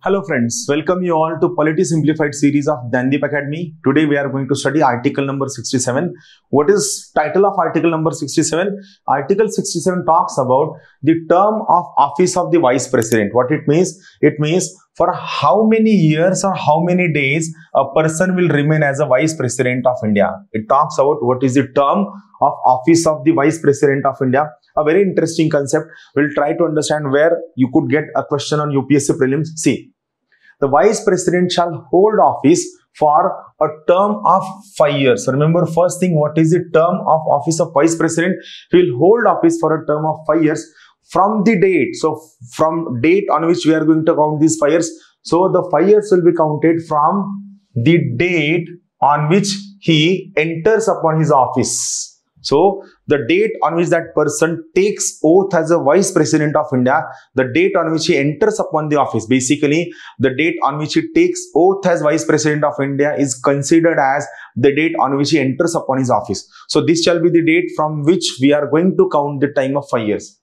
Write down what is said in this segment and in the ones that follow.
Hello friends, welcome you all to Polity Simplified series of Dnyanadeep Academy. Today we are going to study article number 67. What is title of article number 67? Article 67 talks about the term of office of the Vice President. What it means? It means for how many years or how many days a person will remain as a Vice President of India. It talks about what is the term of office of the Vice President of India. A very interesting concept. We'll try to understand where you could get a question on UPSC Prelims. See, the Vice President shall hold office for a term of 5 years. So remember, first thing, what is the term of office of Vice President? He will hold office for a term of 5 years from the date. So from date on which we are going to count these 5 years. So the 5 years will be counted from the date on which he enters upon his office. So the date on which that person takes oath as a Vice President of India, the date on which he enters upon the office, basically the date on which he takes oath as Vice President of India is considered as the date on which he enters upon his office. So this shall be the date from which we are going to count the time of 5 years.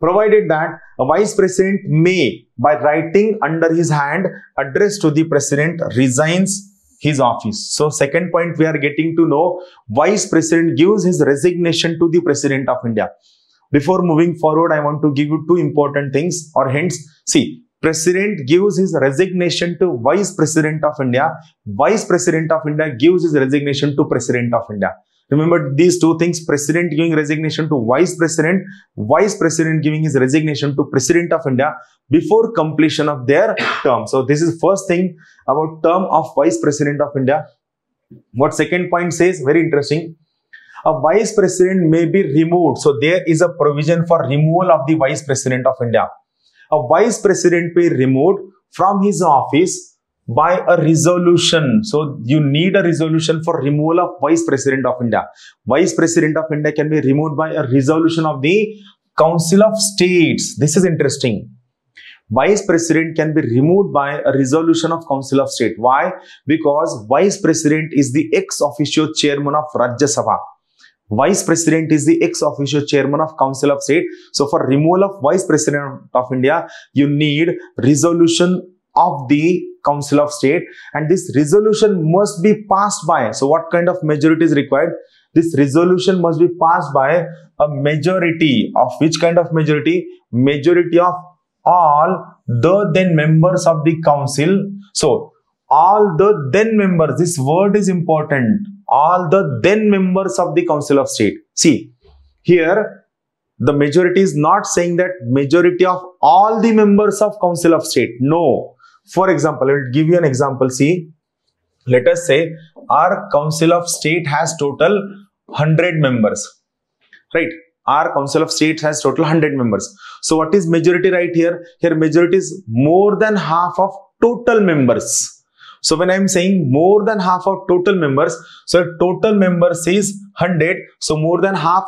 Provided that a Vice President may, by writing under his hand, address to the President, resigns his office. So second point, we are getting to know Vice President gives his resignation to the President of India. Before moving forward, I want to give you two important things or hints. See, President gives his resignation to Vice President of India. Vice President of India gives his resignation to President of India. Remember these two things: President giving resignation to Vice President, Vice President giving his resignation to President of India before completion of their term. So this is first thing about term of Vice President of India. What second point says, very interesting. A Vice President may be removed. So there is a provision for removal of the Vice President of India. A Vice President may be removed from his office by a resolution. So you need a resolution for removal of Vice President of India. Vice President of India can be removed by a resolution of the Council of States. This is interesting. Vice President can be removed by a resolution of Council of State. Why? Because Vice President is the ex officio chairman of Rajya Sabha. Vice President is the ex officio chairman of Council of State. So for removal of Vice President of India, you need resolution of the Council of State, and this resolution must be passed by. So what kind of majority is required? This resolution must be passed by a majority of which kind of majority? Majority of all the then members of the council. So all the then members, this word is important, all the then members of the Council of State. See, here the majority is not saying that majority of all the members of Council of State. No. For example, I will give you an example. See, let us say our Council of State has total 100 members, right? Our Council of State has total 100 members. So what is majority right here? Here majority is more than half of total members. So when I am saying more than half of total members, so total members is 100. So more than half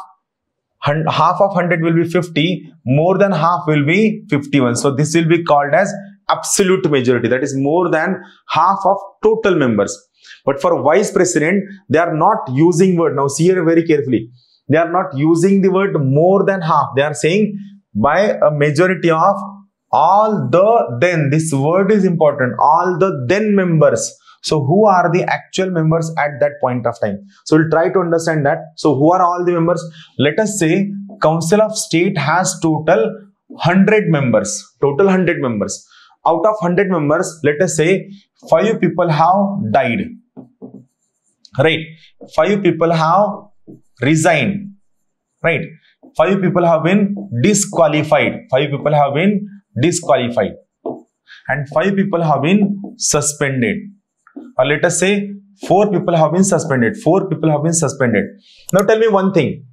of 100 will be 50. More than half will be 51. So this will be called as absolute majority, that is more than half of total members. But for Vice President, they are not using word. Now see here very carefully. They are not using the word more than half. They are saying by a majority of all the then. This word is important. All the then members. So who are the actual members at that point of time? So we'll try to understand that. So who are all the members? Let us say Council of State has total 100 members. Total 100 members. Out of 100 members, let us say 5 people have died, right? 5 people have resigned, right? 5 people have been disqualified. 5 people have been disqualified. And 5 people have been suspended. Or let us say 4 people have been suspended. 4 people have been suspended. Now tell me one thing.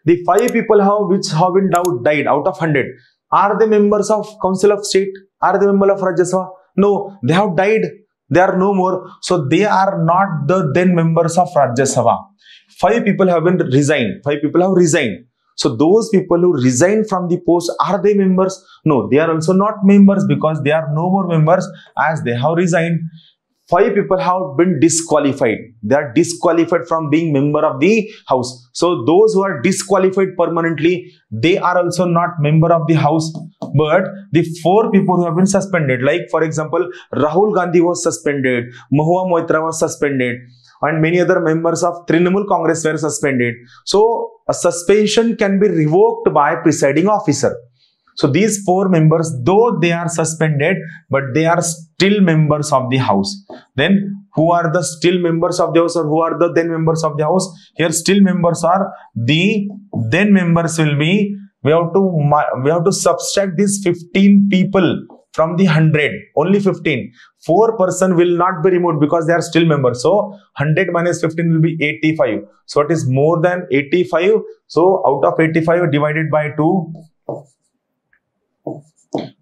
The 5 people which have been died out of 100, are they members of Council of State? Are they members of Rajya Sabha? No, they have died. They are no more. So they are not the then members of Rajya Sabha. 5 people have been resigned. 5 people have resigned. So those people who resigned from the post, are they members? No, they are also not members because they are no more members as they have resigned. 5 people have been disqualified. They are disqualified from being member of the house. So those who are disqualified permanently, they are also not member of the house. But the 4 people who have been suspended, like for example, Rahul Gandhi was suspended, Mahua Moitra was suspended, and many other members of Trinamool Congress were suspended. So a suspension can be revoked by presiding officer. So these 4 members, though they are suspended, but they are still members of the house. Then who are the still members of the house, or who are the then members of the house? Here still members are the then members will be, we have to subtract these 15 people from the 100, only 15. 4 person will not be removed because they are still members. So 100 minus 15 will be 85. So it is more than 85. So out of 85 divided by 2,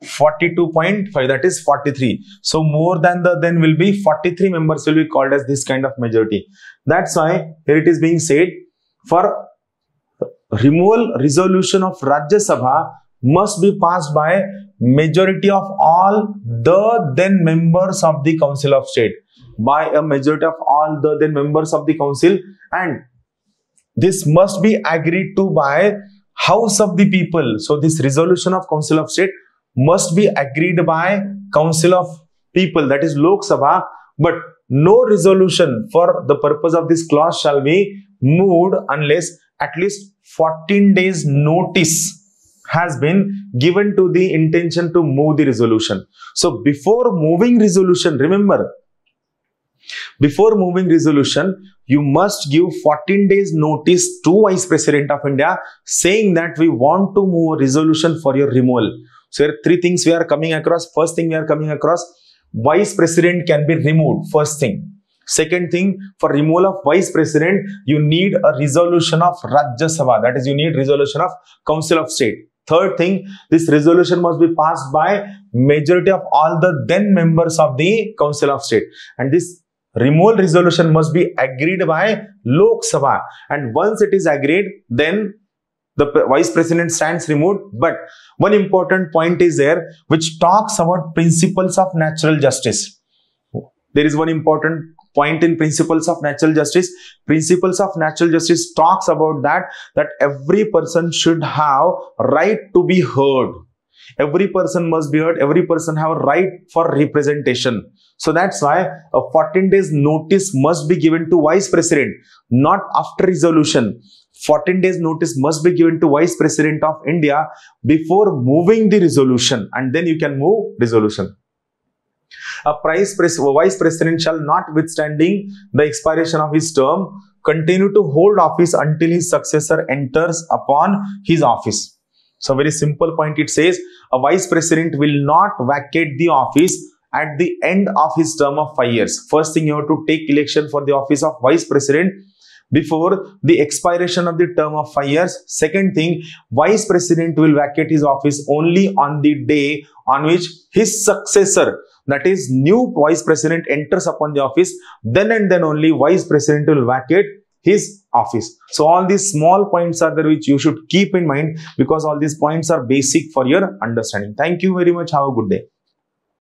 42.5, that is 43. So more than the then will be 43 members will be called as this kind of majority. That's why here it is being said, for removal resolution of Rajya Sabha must be passed by majority of all the then members of the Council of State. By a majority of all the then members of the Council, and this must be agreed to by House of the People. So this resolution of Council of State must be agreed by Council of People, that is Lok Sabha, but no resolution for the purpose of this clause shall be moved unless at least 14 days notice has been given to the intention to move the resolution. So before moving resolution, remember, before moving resolution, you must give 14 days notice to Vice President of India saying that we want to move a resolution for your removal. So here 3 things we are coming across. First thing we are coming across, Vice President can be removed. First thing. Second thing, for removal of Vice President, you need a resolution of Rajya Sabha. That is, you need resolution of Council of State. Third thing, this resolution must be passed by majority of all the then members of the Council of State. And this removal resolution must be agreed by Lok Sabha. And once it is agreed, then the Vice President stands removed. But one important point is there which talks about principles of natural justice. There is one important point in principles of natural justice. Principles of natural justice talks about that every person should have right to be heard. Every person must be heard. Every person have a right for representation. So that's why a 14 days notice must be given to Vice President, not after resolution. 14 days notice must be given to Vice President of India before moving the resolution, and then you can move resolution. A Vice President shall, notwithstanding the expiration of his term, continue to hold office until his successor enters upon his office. So very simple point, it says a Vice President will not vacate the office at the end of his term of 5 years. First thing, you have to take election for the office of Vice President before the expiration of the term of 5 years. Second thing, Vice President will vacate his office only on the day on which his successor, that is new Vice President, enters upon the office. Then and then only Vice President will vacate his office. So all these small points are there which you should keep in mind, because all these points are basic for your understanding. Thank you very much. Have a good day.